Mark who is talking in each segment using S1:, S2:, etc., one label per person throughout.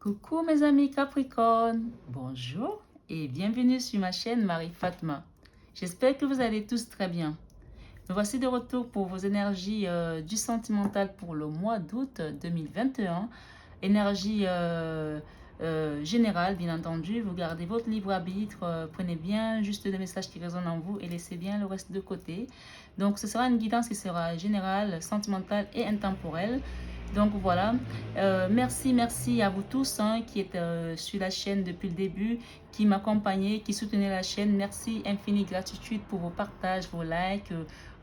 S1: Coucou mes amis Capricorne, bonjour et bienvenue sur ma chaîne Marie-Fatma. J'espère que vous allez tous très bien. Me voici de retour pour vos énergies du sentimental pour le mois d'août 2021. Énergie générale, bien entendu. Vous gardez votre libre arbitre, prenez bien juste les messages qui résonnent en vous et laissez bien le reste de côté. Donc ce sera une guidance qui sera générale, sentimentale et intemporelle. Donc voilà, merci à vous tous qui êtes sur la chaîne depuis le début, qui m'accompagnez, qui soutenez la chaîne. Merci, infinie gratitude pour vos partages, vos likes,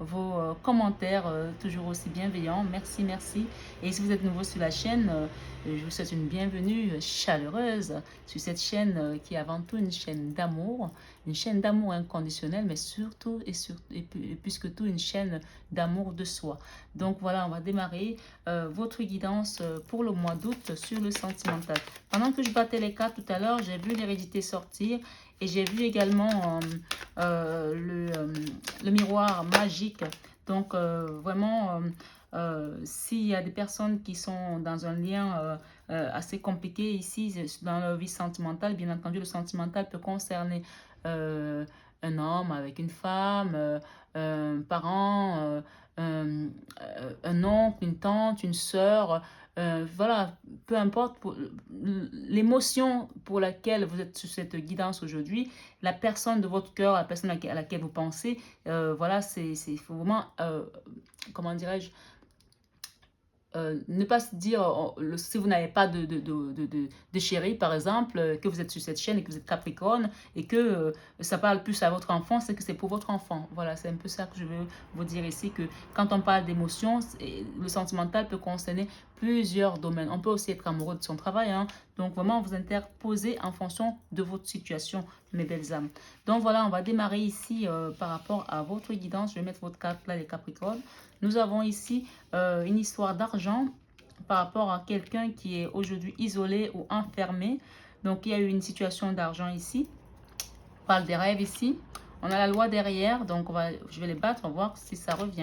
S1: vos commentaires toujours aussi bienveillants. Merci. Et si vous êtes nouveau sur la chaîne, je vous souhaite une bienvenue chaleureuse sur cette chaîne qui est avant tout une chaîne d'amour inconditionnel, mais surtout et plus que tout une chaîne d'amour de soi. Donc voilà, on va démarrer votre guidance pour le mois d'août sur le sentimental. Pendant que je battais les cartes tout à l'heure, j'ai vu l'hérédité sortir et j'ai vu également le miroir magique. Donc vraiment, s'il y a des personnes qui sont dans un lien assez compliqué ici dans leur vie sentimentale, bien entendu le sentimental peut concerner euh, un homme avec une femme, un parent, un oncle, une tante, une sœur, voilà, peu importe l'émotion pour laquelle vous êtes sur cette guidance aujourd'hui, la personne de votre cœur, la personne à laquelle vous pensez, voilà, c'est vraiment, comment dirais-je, ne pas se dire, si vous n'avez pas de chéri, par exemple, que vous êtes sur cette chaîne et que vous êtes Capricorne et que ça parle plus à votre enfant, c'est que c'est pour votre enfant. Voilà, c'est un peu ça que je veux vous dire ici, que quand on parle d'émotion, le sentimental peut concerner plusieurs domaines. On peut aussi être amoureux de son travail, hein. Donc vraiment, vous interposez en fonction de votre situation, mes belles âmes. Donc voilà, on va démarrer ici par rapport à votre guidance. Je vais mettre votre carte là, les Capricornes. Nous avons ici une histoire d'argent par rapport à quelqu'un qui est aujourd'hui isolé ou enfermé. Donc, il y a eu une situation d'argent ici. On parle des rêves ici. On a la loi derrière. Donc, je vais les battre. On va voir si ça revient.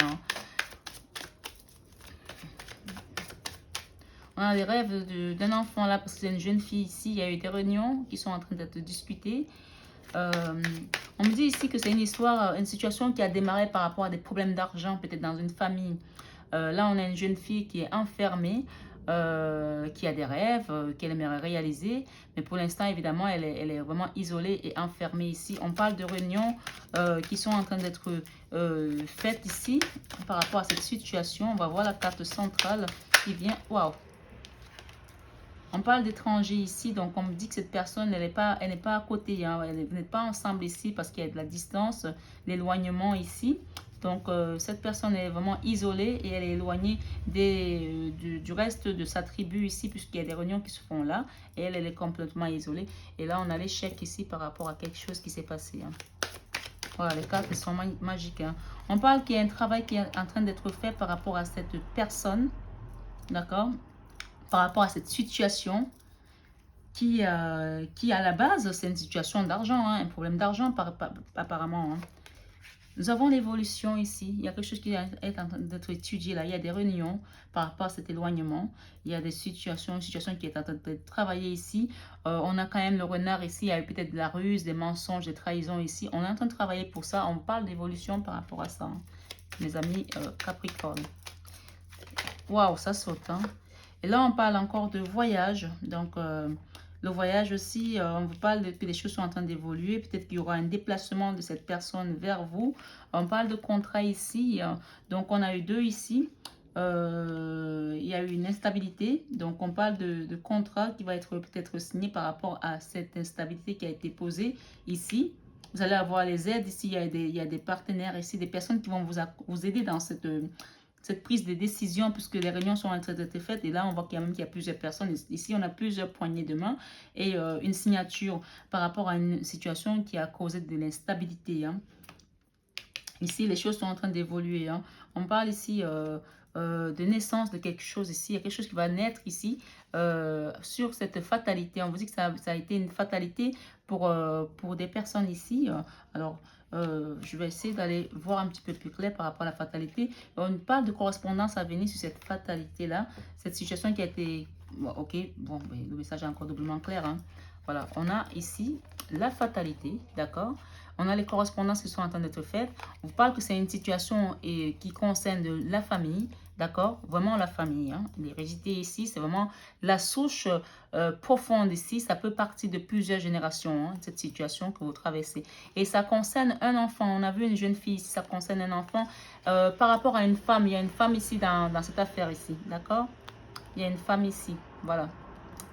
S1: On a les rêves d'un enfant là, parce que c'est une jeune fille ici. Il y a eu des réunions qui sont en train d'être discutées. Euh, on me dit ici que c'est une histoire, une situation qui a démarré par rapport à des problèmes d'argent, peut-être dans une famille. Là, on a une jeune fille qui est enfermée, qui a des rêves qu'elle aimerait réaliser. Mais pour l'instant, évidemment, elle est vraiment isolée et enfermée ici. On parle de réunions qui sont en train d'être faites ici par rapport à cette situation. On va voir la carte centrale qui vient. Waouh! On parle d'étrangers ici, donc on me dit que cette personne, elle n'est pas à côté, hein, vous n'êtes pas ensemble ici parce qu'il y a de la distance, l'éloignement ici. Donc cette personne est vraiment isolée et elle est éloignée du reste de sa tribu ici puisqu'il y a des réunions qui se font là et elle est complètement isolée. Et là, on a l'échec ici par rapport à quelque chose qui s'est passé, hein. Voilà, les cartes sont magiques, hein. On parle qu'il y a un travail qui est en train d'être fait par rapport à cette personne, d'accord? Par rapport à cette situation qui à la base, c'est une situation d'argent, hein, un problème d'argent apparemment, hein. Nous avons l'évolution ici. Il y a quelque chose qui est en train d'être étudié là. Il y a des réunions par rapport à cet éloignement. Il y a des situations, une situation qui est en train d'être travaillée ici. On a quand même le renard ici. Il y a peut-être de la ruse, des mensonges, des trahisons ici. On est en train de travailler pour ça. On parle d'évolution par rapport à ça, hein, mes amis Capricorne. Waouh, ça saute, hein. Et là, on parle encore de voyage. Donc, le voyage aussi, on vous parle que les choses sont en train d'évoluer. Peut-être qu'il y aura un déplacement de cette personne vers vous. On parle de contrat ici. Donc, on a eu deux ici. Il y a eu une instabilité. Donc, on parle de contrat qui va être peut-être signé par rapport à cette instabilité qui a été posée ici. Vous allez avoir les aides ici. Il y a des partenaires ici, des personnes qui vont vous aider dans cette prise de décision, puisque les réunions sont en train d'être faites. Et là, on voit quand même qu'il y a plusieurs personnes. Ici, on a plusieurs poignées de main et une signature par rapport à une situation qui a causé de l'instabilité, hein. Ici, les choses sont en train d'évoluer, hein. On parle ici de naissance de quelque chose ici. Il y a quelque chose qui va naître ici sur cette fatalité. On vous dit que ça a été une fatalité pour des personnes ici. Alors, je vais essayer d'aller voir un petit peu plus clair par rapport à la fatalité. On parle de correspondance à venir sur cette fatalité-là. Cette situation qui a été bon, ok, bon, ben, le message est encore doublement clair. Hein. Voilà, on a ici la fatalité, d'accord? On a les correspondances qui sont en train d'être faites. On vous parle que c'est une situation qui concerne de la famille, d'accord? Vraiment la famille. Hein. L'hérédité ici, c'est vraiment la souche profonde ici. Ça peut partir de plusieurs générations, hein, cette situation que vous traversez. Et ça concerne un enfant. On a vu une jeune fille ici, ça concerne un enfant. Par rapport à une femme, il y a une femme ici dans cette affaire ici, d'accord? Il y a une femme ici, voilà.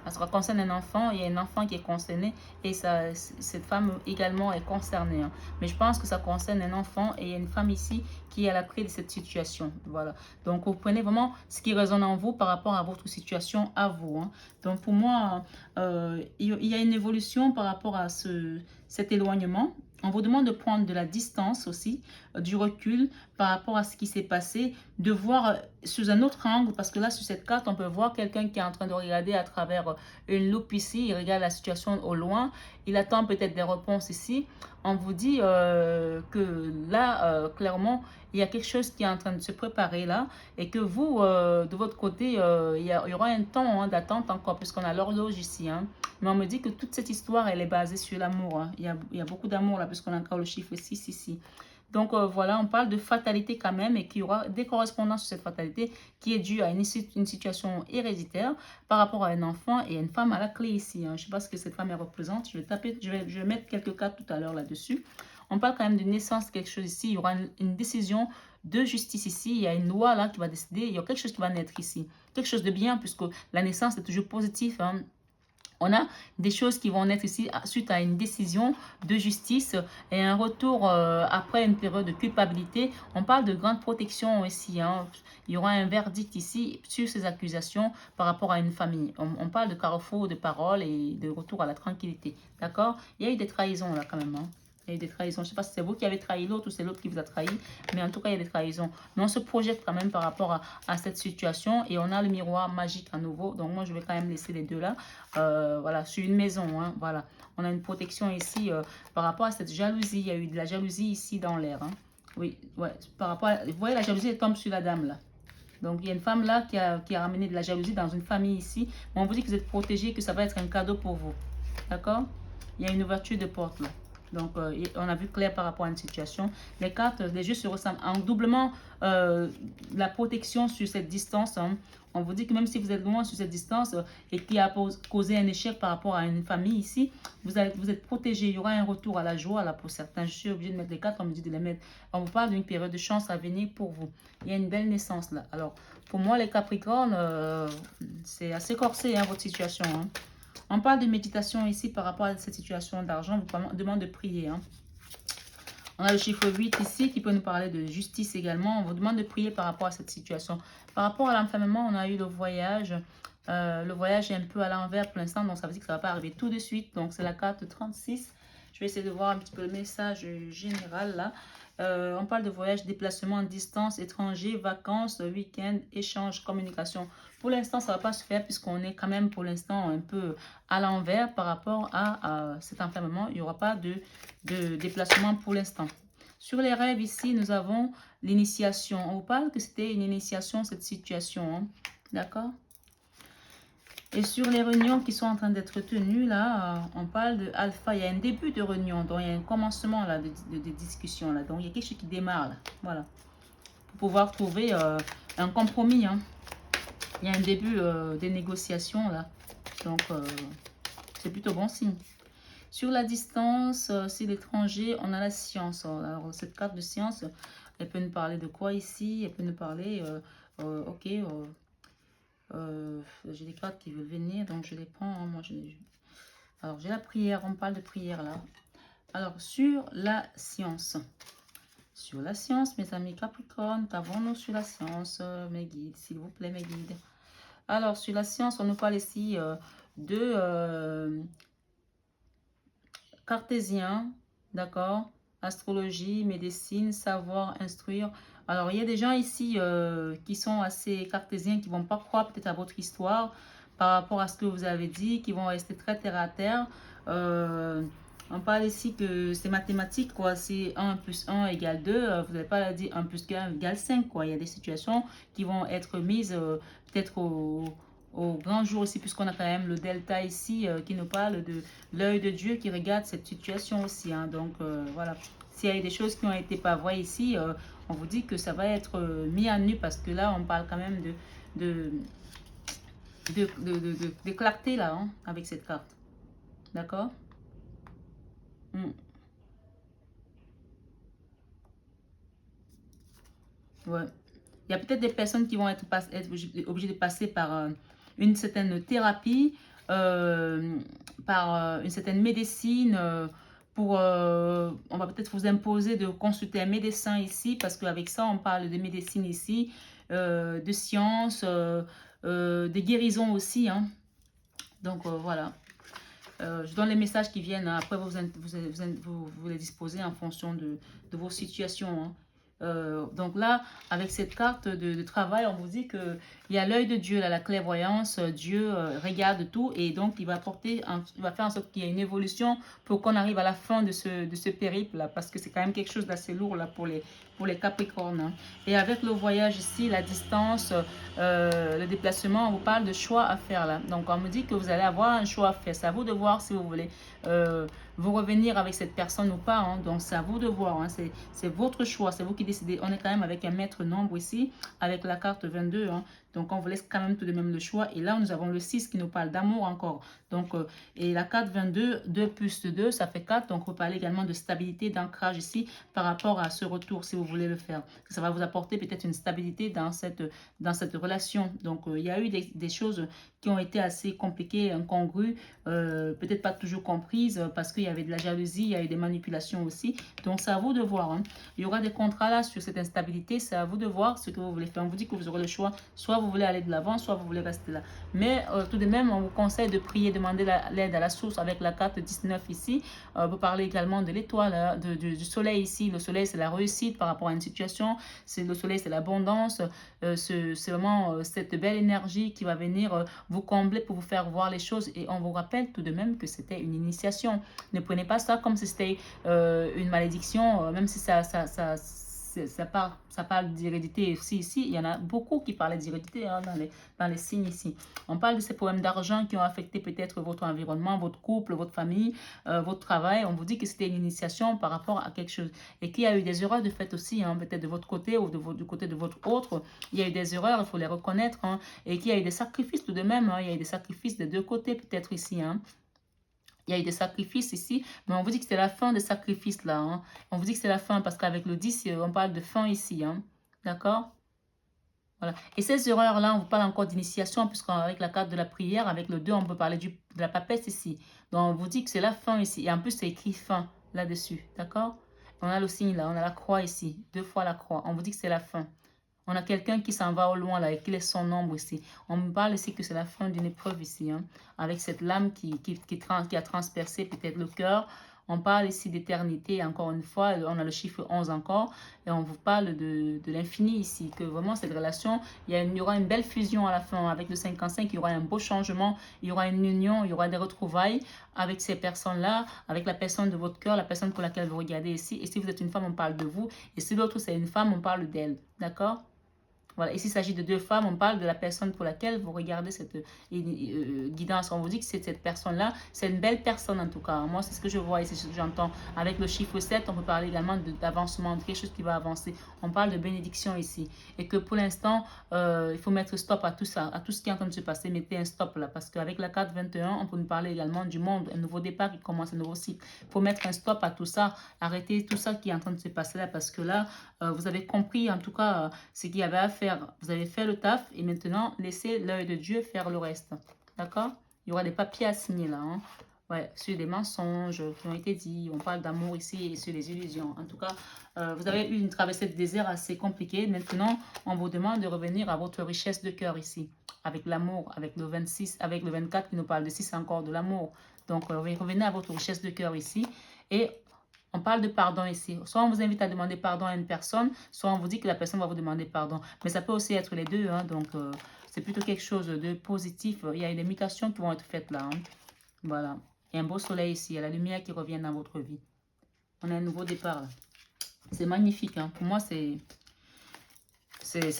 S1: Ça concerne un enfant, il y a un enfant qui est concerné et ça, cette femme également est concernée. Hein. Mais je pense que ça concerne un enfant et il y a une femme ici qui est à la clé de cette situation. Voilà. Donc, vous prenez vraiment ce qui résonne en vous par rapport à votre situation à vous. Hein. Donc, pour moi, il y a une évolution par rapport à cet éloignement. On vous demande de prendre de la distance aussi, du recul par rapport à ce qui s'est passé, de voir sous un autre angle, parce que là, sur cette carte, on peut voir quelqu'un qui est en train de regarder à travers une loupe ici, il regarde la situation au loin, il attend peut-être des réponses ici. On vous dit que là, clairement, il y a quelque chose qui est en train de se préparer là, et que vous, de votre côté, il y aura un temps d'attente encore, puisqu'on a l'horloge ici. Hein. Mais on me dit que toute cette histoire, elle est basée sur l'amour. Hein. Il y a beaucoup d'amour là, puisqu'on a encore le chiffre 6 ici. Donc voilà, on parle de fatalité quand même et qu'il y aura des correspondances sur cette fatalité qui est due à une situation héréditaire par rapport à un enfant et une femme à la clé ici. Hein. Je ne sais pas ce que cette femme elle représente. Je vais mettre quelques cas tout à l'heure là-dessus. On parle quand même de naissance, quelque chose ici. Il y aura une décision de justice ici. Il y a une loi là qui va décider. Il y a quelque chose qui va naître ici. Quelque chose de bien puisque la naissance est toujours positive. Hein. On a des choses qui vont naître ici suite à une décision de justice et un retour après une période de culpabilité. On parle de grande protection ici. Hein. Il y aura un verdict ici sur ces accusations par rapport à une famille. On parle de carrefour de parole et de retour à la tranquillité. D'accord? Il y a eu des trahisons là quand même. Hein. Il y a eu des trahisons. Je ne sais pas si c'est vous qui avez trahi l'autre ou c'est l'autre qui vous a trahi. Mais en tout cas, il y a des trahisons. Mais on se projette quand même par rapport à cette situation. Et on a le miroir magique à nouveau. Donc moi, je vais quand même laisser les deux là. Voilà, sur une maison. Hein, voilà. On a une protection ici par rapport à cette jalousie. Il y a eu de la jalousie ici dans l'air. Hein. Oui, ouais. Par rapport à, vous voyez, la jalousie, elle tombe sur la dame là. Donc, il y a une femme là qui a ramené de la jalousie dans une famille ici. Mais on vous dit que vous êtes protégé, que ça va être un cadeau pour vous. D'accord? Il y a une ouverture de porte là. Donc, on a vu clair par rapport à une situation. Les cartes, les jeux se ressemblent. En doublement la protection sur cette distance, hein, on vous dit que même si vous êtes loin sur cette distance et qui a causé un échec par rapport à une famille ici, vous êtes protégé. Il y aura un retour à la joie là pour certains. Je suis obligée de mettre les cartes, on me dit de les mettre. On vous parle d'une période de chance à venir pour vous. Il y a une belle naissance là. Alors, pour moi, les Capricornes, c'est assez corsé hein, votre situation. Hein. On parle de méditation ici par rapport à cette situation d'argent. On vous demande de prier. Hein. On a le chiffre 8 ici qui peut nous parler de justice également. On vous demande de prier par rapport à cette situation. Par rapport à l'enfermement, on a eu le voyage. Le voyage est un peu à l'envers pour l'instant. Donc ça veut dire que ça ne va pas arriver tout de suite. Donc c'est la carte 36. Je vais essayer de voir un petit peu le message général là. On parle de voyage, déplacement, distance, étranger, vacances, week-end, échange, communication. Pour l'instant, ça ne va pas se faire puisqu'on est quand même pour l'instant un peu à l'envers par rapport à cet enfermement. Il n'y aura pas de déplacement pour l'instant. Sur les rêves ici, nous avons l'initiation. On vous parle que c'était une initiation, cette situation. Hein. D'accord? Et sur les réunions qui sont en train d'être tenues, là, on parle de alpha. Il y a un début de réunion, donc il y a un commencement là, de discussion. Là, donc il y a quelque chose qui démarre. Là, voilà. Pour pouvoir trouver un compromis. Hein. Il y a un début des négociations. Là. Donc, c'est plutôt bon signe. Sur la distance, c'est l'étranger, on a la science. Alors, cette carte de science, elle peut nous parler de quoi ici? Elle peut nous parler, ok, j'ai des cartes qui veulent venir, donc je les prends. Hein, moi, alors, j'ai la prière, on parle de prière là. Alors, sur la science. Sur la science, mes amis Capricorne, qu'avons-nous sur la science? Mes guides, s'il vous plaît, mes guides. Alors, sur la science, on nous parle ici de cartésien, d'accord? Astrologie, médecine, savoir, instruire. Alors, il y a des gens ici qui sont assez cartésiens, qui ne vont pas croire peut-être à votre histoire par rapport à ce que vous avez dit, qui vont rester très terre à terre. On parle ici que c'est mathématique, quoi. C'est 1 plus 1 égale 2. Vous n'allez pas dire 1 plus 1 égale 5, quoi. Il y a des situations qui vont être mises peut-être au grand jour aussi, puisqu'on a quand même le delta ici qui nous parle de l'œil de Dieu qui regarde cette situation aussi. Hein. Donc voilà, s'il y a des choses qui ont été pavoisées ici, on vous dit que ça va être mis à nu parce que là, on parle quand même de, de clarté là, hein, avec cette carte. D'accord? Ouais. Il y a peut-être des personnes qui vont être obligées de passer par une certaine thérapie, par une certaine médecine. On va peut-être vous imposer de consulter un médecin ici, parce qu'avec ça, on parle de médecine ici, de science, de guérison aussi. Hein. Donc voilà. Je donne les messages qui viennent. Hein. Après, vous les disposez en fonction de vos situations. Hein. Donc là, avec cette carte de travail, on vous dit qu'il y a l'œil de Dieu, là, la clairvoyance. Dieu regarde tout et donc il va il va faire en sorte qu'il y ait une évolution pour qu'on arrive à la fin de ce périple là, parce que c'est quand même quelque chose d'assez lourd là pour les Capricornes. Hein. Et avec le voyage ici, la distance, le déplacement, on vous parle de choix à faire là. Donc on me dit que vous allez avoir un choix à faire. C'est à vous de voir si vous voulez vous revenir avec cette personne ou pas. Hein. Donc c'est à vous de voir. Hein. C'est votre choix. C'est vous qui décidez. On est quand même avec un maître nombre ici, avec la carte 22. Hein. Donc on vous laisse quand même tout de même le choix. Et là, nous avons le 6 qui nous parle d'amour encore. Donc, et la carte 22, 2 plus 2, ça fait 4. Donc on parle également de stabilité, d'ancrage ici par rapport à ce retour si vous voulez le faire. Ça va vous apporter peut-être une stabilité dans cette relation. Donc il y a eu des choses qui ont été assez compliquées, incongrues, peut-être pas toujours comprises parce qu'il y avait de la jalousie, il y a eu des manipulations aussi. Donc c'est à vous de voir. Hein. Il y aura des contrats là sur cette instabilité, c'est à vous de voir ce que vous voulez faire. On vous dit que vous aurez le choix, soit vous voulez aller de l'avant, soit vous voulez rester là. Mais tout de même, on vous conseille de prier, demander l'aide à la source avec la carte 19 ici. Vous parlez également de l'étoile, hein, du soleil ici. Le soleil, c'est la réussite par rapport à une situation. Le soleil, c'est l'abondance. C'est vraiment cette belle énergie qui va venir vous combler pour vous faire voir les choses. Et on vous rappelle tout de même que c'était une initiation. Ne prenez pas ça comme si c'était une malédiction, même si ça parle d'hérédité aussi ici. Il y en a beaucoup qui parlaient d'hérédité hein, dans les signes ici. On parle de ces problèmes d'argent qui ont affecté peut-être votre environnement, votre couple, votre famille, votre travail. On vous dit que c'était une initiation par rapport à quelque chose. Et qu'il y a eu des erreurs de fait aussi, hein, peut-être de votre côté ou du côté de votre autre. Il y a eu des erreurs, il faut les reconnaître. Hein, et qu'il y a eu des sacrifices tout de même. Hein, il y a eu des sacrifices des deux côtés peut-être ici. Hein. Il y a eu des sacrifices ici, mais on vous dit que c'est la fin des sacrifices là. Hein. On vous dit que c'est la fin parce qu'avec le 10, on parle de fin ici. Hein. D'accord? Voilà. Et ces erreurs-là, on vous parle encore d'initiation, puisqu'avec la carte de la prière, avec le 2, on peut parler de la papesse ici. Donc, on vous dit que c'est la fin ici. Et en plus, c'est écrit fin là-dessus. D'accord? On a le signe là, on a la croix ici. 2 fois la croix. On vous dit que c'est la fin. On a quelqu'un qui s'en va au loin là et qui laisse son ombre ici. On me parle ici que c'est la fin d'une épreuve ici. Hein, avec cette lame qui a transpercé peut-être le cœur. On parle ici d'éternité encore une fois. On a le chiffre 11 encore. Et on vous parle de l'infini ici. Que vraiment cette relation, il y aura une belle fusion à la fin. Avec le 55, il y aura un beau changement. Il y aura une union, il y aura des retrouvailles avec ces personnes-là. Avec la personne de votre cœur, la personne pour laquelle vous regardez ici. Et si vous êtes une femme, on parle de vous. Et si l'autre c'est une femme, on parle d'elle. D'accord? Voilà, ici il s'agit de deux femmes, on parle de la personne pour laquelle vous regardez cette guidance. On vous dit que c'est cette personne-là, c'est une belle personne en tout cas. Moi, c'est ce que je vois ici, c'est ce que j'entends. Avec le chiffre 7, on peut parler également d'avancement, de quelque chose qui va avancer. On parle de bénédiction ici. Et que pour l'instant, il faut mettre stop à tout ça, à tout ce qui est en train de se passer. Mettez un stop là, parce qu'avec la carte 21, on peut nous parler également du monde, un nouveau départ qui commence, un nouveau cycle. Il faut mettre un stop à tout ça, arrêter tout ça qui est en train de se passer là, parce que là, vous avez compris en tout cas ce qu'il y avait à faire. Vous avez fait le taf et maintenant, laissez l'œil de Dieu faire le reste. D'accord? Il y aura des papiers à signer là. Hein? Ouais, sur des mensonges qui ont été dits. On parle d'amour ici et sur les illusions. En tout cas, vous avez eu une traversée de désert assez compliquée. Maintenant, on vous demande de revenir à votre richesse de cœur ici. Avec l'amour, avec le 26, avec le 24 qui nous parle de 6 encore de l'amour. Donc, revenez à votre richesse de cœur ici. Et on parle de pardon ici. Soit on vous invite à demander pardon à une personne, soit on vous dit que la personne va vous demander pardon. Mais ça peut aussi être les deux. Hein, donc, c'est plutôt quelque chose de positif. Il y a des mutations qui vont être faites là. Hein. Voilà. Il y a un beau soleil ici. Il y a la lumière qui revient dans votre vie. On a un nouveau départ là. C'est magnifique. Hein. Pour moi, c'est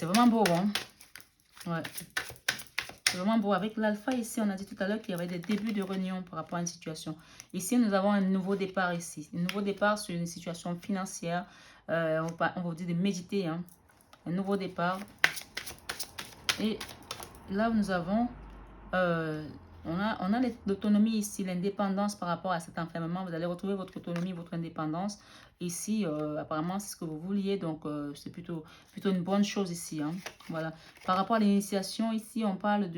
S1: vraiment beau. Hein. Ouais. C'est vraiment beau. Avec l'alpha ici, on a dit tout à l'heure qu'il y avait des débuts de réunion par rapport à une situation. Ici, nous avons un nouveau départ ici. Un nouveau départ sur une situation financière. On va vous dire de méditer. Hein. Un nouveau départ. Et là, nous avons... on a l'autonomie ici, l'indépendance par rapport à cet enfermement. Vous allez retrouver votre autonomie, votre indépendance. Ici, apparemment, c'est ce que vous vouliez. Donc, c'est plutôt une bonne chose ici. Hein. Voilà. Par rapport à l'initiation, ici, on parle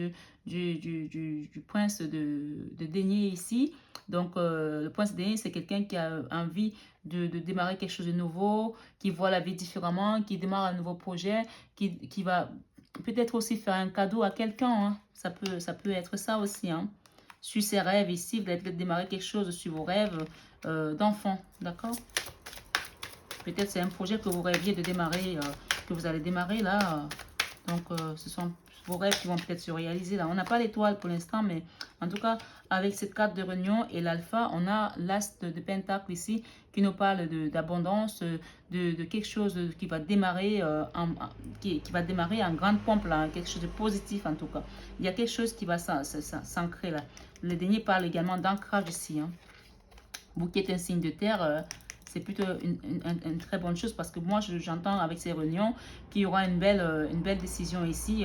S1: du prince de denier ici. Donc, le prince de denier, c'est quelqu'un qui a envie de démarrer quelque chose de nouveau, qui voit la vie différemment, qui démarre un nouveau projet, qui va... peut-être aussi faire un cadeau à quelqu'un. Hein. Ça peut être ça aussi. Hein. Sur ses rêves ici, vous allez peut-être démarrer quelque chose sur vos rêves d'enfant. D'accord? Peut-être c'est un projet que vous rêviez de démarrer, que vous allez démarrer là. Donc, ce sont vos rêves qui vont peut-être se réaliser là. On n'a pas l'étoile pour l'instant, mais en tout cas, avec cette carte de réunion et l'alpha, on a l'as de pentacle ici qui nous parle d'abondance, de quelque chose qui va démarrer, qui va démarrer en grande pompe là, quelque chose de positif en tout cas. Il y a quelque chose qui va s'ancrer là. Le dernier parle également d'ancrage ici. Hein. Vous qui êtes un signe de terre, c'est plutôt une très bonne chose parce que moi, j'entends avec ces réunions qu'il y aura une belle décision ici.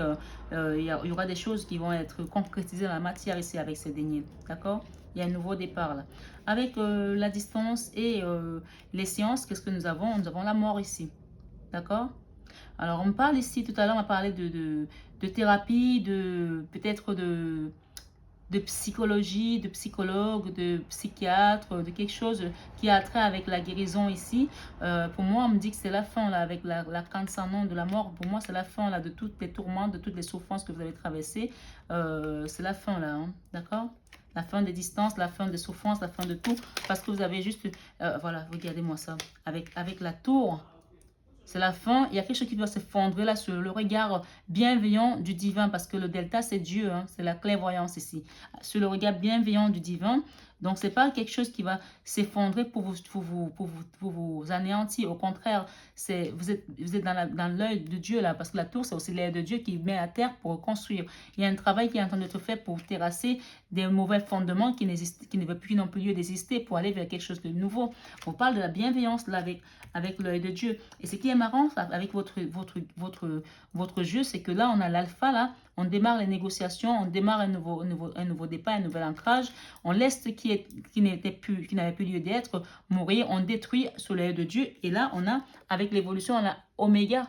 S1: Il y aura des choses qui vont être concrétisées dans la matière ici avec ces deniers. D'accord? Il y a un nouveau départ là. Avec la distance et les séances, qu'est-ce que nous avons? Nous avons la mort ici. D'accord? Alors, on me parle ici, tout à l'heure, on a parlé de thérapie, peut-être de psychologie, de psychologue, de psychiatre, de quelque chose qui a trait avec la guérison ici. Pour moi, on me dit que c'est la fin, là, avec l'arcane sans nom de la mort. Pour moi, c'est la fin, là, de toutes les tourments, de toutes les souffrances que vous avez traversées. C'est la fin, là, hein, d'accord? La fin des distances, la fin des souffrances, la fin de tout. Parce que vous avez juste... voilà, regardez-moi ça. Avec la tour... C'est la fin. Il y a quelque chose qui doit s'effondrer là sur le regard bienveillant du divin. Parce que le delta, c'est Dieu. Hein, c'est la clairvoyance ici. Sur le regard bienveillant du divin. Donc, ce n'est pas quelque chose qui va s'effondrer pour vous anéantir. Au contraire, vous êtes dans l'œil de Dieu là. Parce que la tour, c'est aussi l'œil de Dieu qui met à terre pour reconstruire. Il y a un travail qui est en train d'être fait pour terrasser des mauvais fondements qui ne veulent plus non plus lieu d'exister pour aller vers quelque chose de nouveau. On parle de la bienveillance là avec l'œil de Dieu. Et ce qui est marrant avec votre jeu, c'est que là, on a l'alpha, là, on démarre les négociations, on démarre un nouveau départ, un nouvel ancrage, on laisse ce qui n'avait plus lieu d'être mourir, on détruit sous l'œil de Dieu. Et là, on a, avec l'évolution, on a Oméga,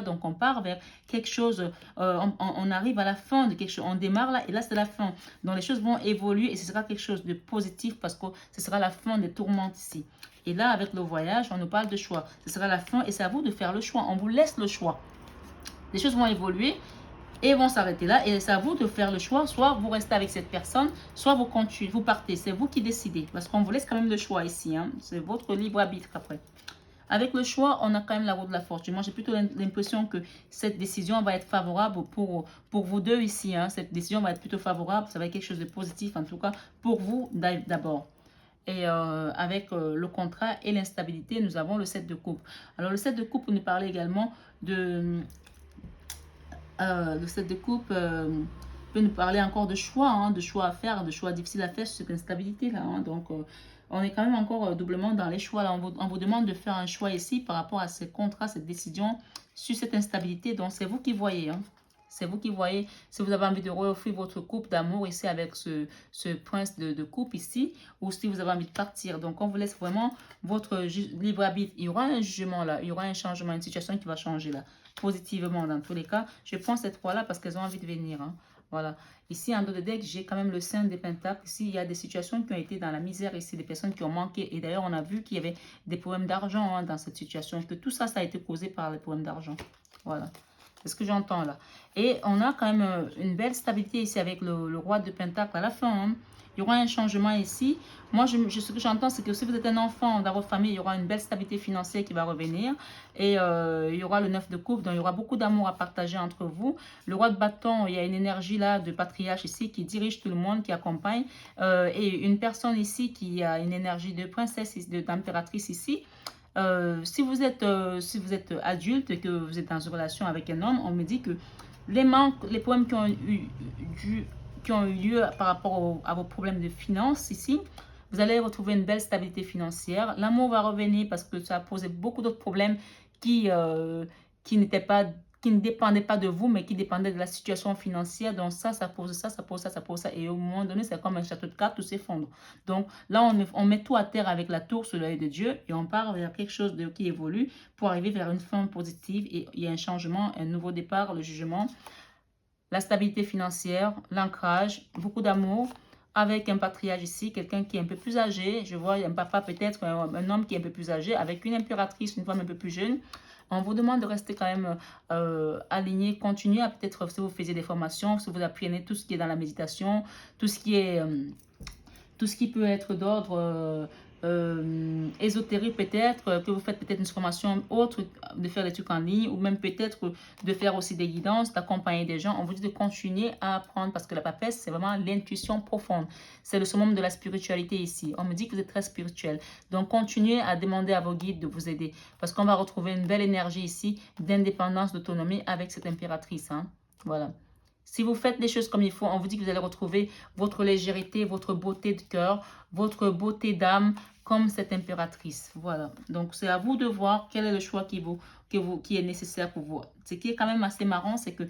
S1: donc on part vers quelque chose, on arrive à la fin de quelque chose, on démarre là, et là, c'est la fin. Donc, les choses vont évoluer et ce sera quelque chose de positif parce que ce sera la fin des tourmentes ici. Et là, avec le voyage, on nous parle de choix. Ce sera la fin et c'est à vous de faire le choix. On vous laisse le choix. Les choses vont évoluer et vont s'arrêter là. Et c'est à vous de faire le choix. Soit vous restez avec cette personne, soit vous continuez, vous partez. C'est vous qui décidez. Parce qu'on vous laisse quand même le choix ici. Hein. C'est votre libre arbitre après. Avec le choix, on a quand même la roue de la fortune. Moi, j'ai plutôt l'impression que cette décision va être favorable pour vous deux ici. Hein. Cette décision va être plutôt favorable. Ça va être quelque chose de positif, en tout cas, pour vous d'abord. Et avec le contrat et l'instabilité, nous avons le 7 de coupe. Alors, le 7 de coupe nous parlait également de... le 7 de coupe peut nous parler encore de choix, hein, de choix à faire, de choix difficiles à faire sur cette instabilité-là. Hein. Donc, on est quand même encore doublement dans les choix. Là. On vous demande de faire un choix ici par rapport à ces contrats, cette décision sur cette instabilité. Donc, c'est vous qui voyez. Hein. C'est vous qui voyez si vous avez envie de reoffrir votre coupe d'amour ici avec ce prince de coupe ici, ou si vous avez envie de partir. Donc, on vous laisse vraiment votre libre arbitre. Il y aura un jugement là, il y aura un changement, une situation qui va changer là, positivement dans tous les cas. Je prends ces trois-là parce qu'elles ont envie de venir. Hein. Voilà. Ici, en dos de deck, j'ai quand même le 5 des pentacles. Ici, il y a des situations qui ont été dans la misère ici, des personnes qui ont manqué. Et d'ailleurs, on a vu qu'il y avait des problèmes d'argent hein, dans cette situation, que tout ça, ça a été causé par les problèmes d'argent. Voilà. C'est ce que j'entends là. Et on a quand même une belle stabilité ici avec le roi de pentacle à la fin. Hein. Il y aura un changement ici. Moi, ce que j'entends, c'est que si vous êtes un enfant dans votre famille, il y aura une belle stabilité financière qui va revenir. Et il y aura le 9 de coupe, donc il y aura beaucoup d'amour à partager entre vous. Le roi de bâton, il y a une énergie là de patriarche ici qui dirige tout le monde, qui accompagne. Et une personne ici qui a une énergie de princesse, d'impératrice ici. Si vous êtes adulte et que vous êtes dans une relation avec un homme, on me dit que Les manques, les problèmes qui ont eu lieu par rapport à vos problèmes de finances ici, vous allez retrouver une belle stabilité financière. L'amour va revenir parce que ça a posé beaucoup d'autres problèmes qui, qui n'étaient pas, qui ne dépendaient pas de vous, mais qui dépendaient de la situation financière. Donc ça pose ça, ça pose ça, ça pose ça. Et au moment donné, c'est comme un château de cartes, tout s'effondre. Donc là, on met tout à terre avec la tour sur l'œil de Dieu et on part vers quelque chose qui évolue pour arriver vers une fin positive. Et il y a un changement, un nouveau départ, le jugement, la stabilité financière, l'ancrage, beaucoup d'amour, avec un patriarche ici, quelqu'un qui est un peu plus âgé. Je vois un papa peut-être, un homme qui est un peu plus âgé, avec une impératrice, une femme un peu plus jeune. On vous demande de rester quand même aligné, continuer à peut-être, si vous faisiez des formations, si vous apprenez tout ce qui est dans la méditation, tout ce qui est... tout ce qui peut être d'ordre ésotérique peut-être, que vous faites peut-être une formation autre, de faire des trucs en ligne, ou même peut-être de faire aussi des guidances, d'accompagner des gens. On vous dit de continuer à apprendre parce que la papesse, c'est vraiment l'intuition profonde. C'est le summum de la spiritualité ici. On me dit que vous êtes très spirituel. Donc, continuez à demander à vos guides de vous aider parce qu'on va retrouver une belle énergie ici d'indépendance, d'autonomie avec cette impératrice. Hein. Voilà. Si vous faites les choses comme il faut, on vous dit que vous allez retrouver votre légèreté, votre beauté de cœur, votre beauté d'âme, comme cette impératrice. Voilà. Donc, c'est à vous de voir quel est le choix qui est nécessaire pour vous. Ce qui est quand même assez marrant, c'est que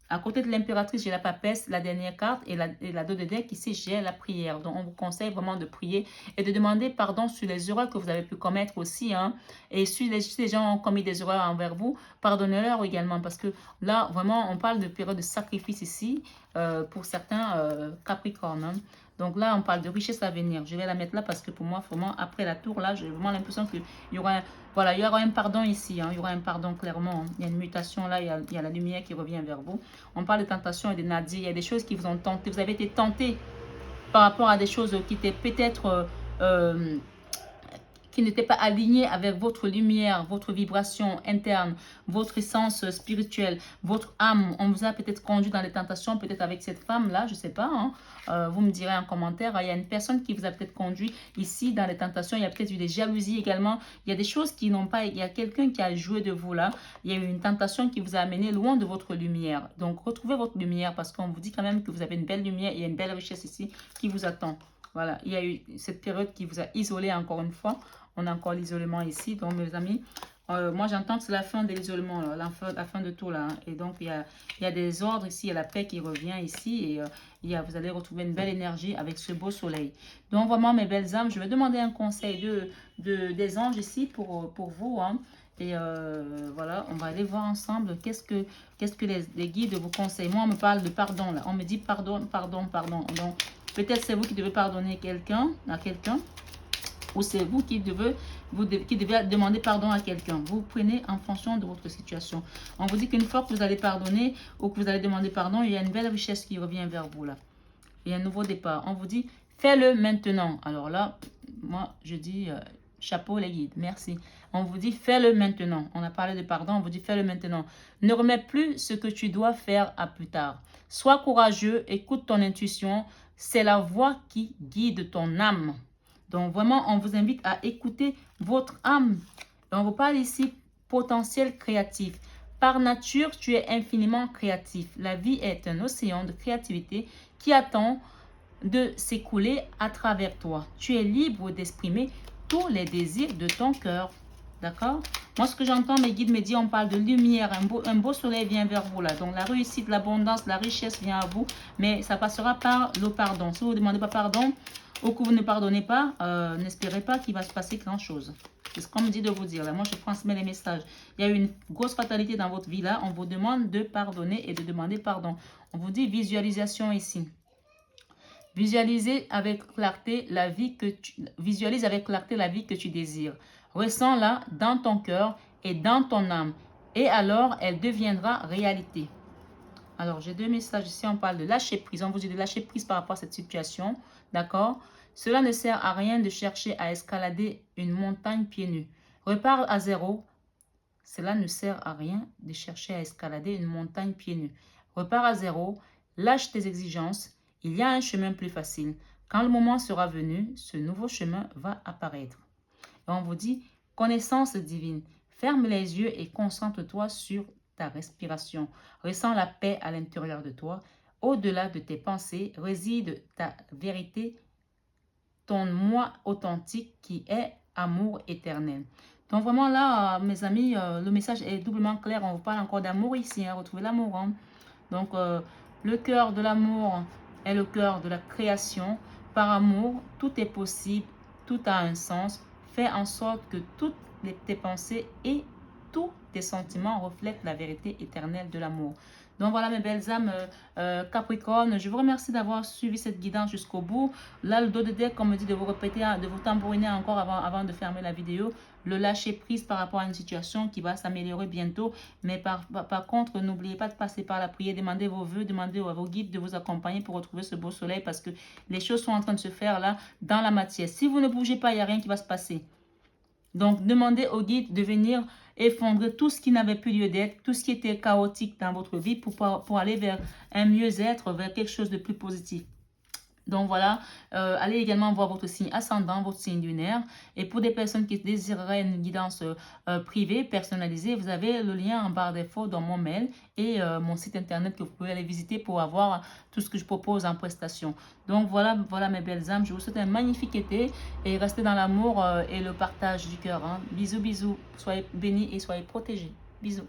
S1: à côté de l'impératrice, j'ai la papesse, la dernière carte, et la dos de deck, ici, j'ai la prière. Donc, on vous conseille vraiment de prier et de demander pardon sur les erreurs que vous avez pu commettre aussi. Hein. Et si les gens ont commis des erreurs envers vous, pardonnez-leur également. Parce que là, vraiment, on parle de période de sacrifice ici, pour certains Capricornes. Hein. Donc là, on parle de richesse à venir. Je vais la mettre là parce que pour moi, vraiment, après la tour, là, j'ai vraiment l'impression qu'il y aura, voilà, il y aura un pardon ici. Hein. Il y aura un pardon clairement. Hein. Il y a une mutation là, il y a la lumière qui revient vers vous. On parle de tentation et de nadir. Il y a des choses qui vous ont tenté. Vous avez été tenté par rapport à des choses qui étaient peut-être... qui n'était pas aligné avec votre lumière, votre vibration interne, votre essence spirituelle, votre âme. On vous a peut-être conduit dans les tentations, peut-être avec cette femme-là, je ne sais pas. Hein. Vous me direz en commentaire. Il y a une personne qui vous a peut-être conduit ici dans les tentations. Il y a peut-être eu des jalousies également. Il y a des choses qui n'ont pas... Il y a quelqu'un qui a joué de vous là. Il y a eu une tentation qui vous a amené loin de votre lumière. Donc, retrouvez votre lumière parce qu'on vous dit quand même que vous avez une belle lumière et une belle richesse ici qui vous attend. Voilà, il y a eu cette période qui vous a isolé encore une fois. On a encore l'isolement ici. Donc, mes amis, moi, j'entends que c'est la fin de l'isolement, la fin de tout, là. Hein. Et donc, il y a des ordres ici, il y a la paix qui revient ici. Et vous allez retrouver une belle énergie avec ce beau soleil. Donc, vraiment, mes belles âmes, je vais demander un conseil des anges ici pour vous. Hein. Et voilà, on va aller voir ensemble qu'est-ce que les guides vous conseillent. Moi, on me parle de pardon, là. On me dit pardon, pardon, pardon. Donc, peut-être c'est vous qui devez pardonner à quelqu'un. Ou c'est vous qui devez demander pardon à quelqu'un. Vous prenez en fonction de votre situation. On vous dit qu'une fois que vous allez pardonner ou que vous allez demander pardon, il y a une belle richesse qui revient vers vous là. Il y a un nouveau départ. On vous dit, fais-le maintenant. Alors là, moi, je dis chapeau les guides. Merci. On vous dit, fais-le maintenant. On a parlé de pardon, on vous dit, fais-le maintenant. Ne remets plus ce que tu dois faire à plus tard. Sois courageux, écoute ton intuition. C'est la voix qui guide ton âme. Donc, vraiment, on vous invite à écouter votre âme. Et on vous parle ici potentiel créatif. Par nature, tu es infiniment créatif. La vie est un océan de créativité qui attend de s'écouler à travers toi. Tu es libre d'exprimer tous les désirs de ton cœur. D'accord? Moi, ce que j'entends, mes guides me disent, on parle de lumière. Un beau soleil vient vers vous là. Donc, la réussite, l'abondance, la richesse vient à vous. Mais ça passera par le pardon. Si vous ne demandez pas pardon, ou que vous ne pardonnez pas, n'espérez pas qu'il va se passer grand-chose. C'est ce qu'on me dit de vous dire. Là, moi, je transmets les messages. Il y a eu une grosse fatalité dans votre vie. Là, on vous demande de pardonner et de demander pardon. On vous dit visualisation ici. Visualisez avec clarté la vie que tu désires. Ressens-la dans ton cœur et dans ton âme. Et alors, elle deviendra réalité. Alors, j'ai deux messages ici. On parle de lâcher prise. On vous dit de lâcher prise par rapport à cette situation. D'accord? Cela ne sert à rien de chercher à escalader une montagne pieds nus. Repars à zéro. Cela ne sert à rien de chercher à escalader une montagne pieds nus. Repars à zéro. Lâche tes exigences. Il y a un chemin plus facile. Quand le moment sera venu, ce nouveau chemin va apparaître. Et on vous dit, connaissance divine. Ferme les yeux et concentre-toi sur ta respiration. Ressens la paix à l'intérieur de toi. Au-delà de tes pensées réside ta vérité, ton moi authentique qui est amour éternel. Donc vraiment là, mes amis, le message est doublement clair. On vous parle encore d'amour ici, hein, retrouver l'amour. Hein. Donc le cœur de l'amour est le cœur de la création. Par amour, tout est possible, tout a un sens. Fais en sorte que toutes tes pensées et tous tes sentiments reflètent la vérité éternelle de l'amour. Donc voilà mes belles âmes Capricorne, je vous remercie d'avoir suivi cette guidance jusqu'au bout. Là, le dos de deck, comme me dit de vous répéter, de vous tambouriner encore avant de fermer la vidéo. Le lâcher prise par rapport à une situation qui va s'améliorer bientôt. Mais par contre, n'oubliez pas de passer par la prière, demandez vos vœux, demandez à vos guides de vous accompagner pour retrouver ce beau soleil parce que les choses sont en train de se faire là dans la matière. Si vous ne bougez pas, il n'y a rien qui va se passer. Donc, demandez au guide de venir effondrer tout ce qui n'avait plus lieu d'être, tout ce qui était chaotique dans votre vie pour aller vers un mieux-être, vers quelque chose de plus positif. Donc voilà, allez également voir votre signe ascendant, votre signe lunaire. Et pour des personnes qui désireraient une guidance privée, personnalisée, vous avez le lien en barre d'infos dans mon mail et mon site internet que vous pouvez aller visiter pour avoir tout ce que je propose en prestation. Donc voilà, voilà mes belles âmes, je vous souhaite un magnifique été et restez dans l'amour et le partage du cœur. Hein. Bisous, bisous, soyez bénis et soyez protégés. Bisous.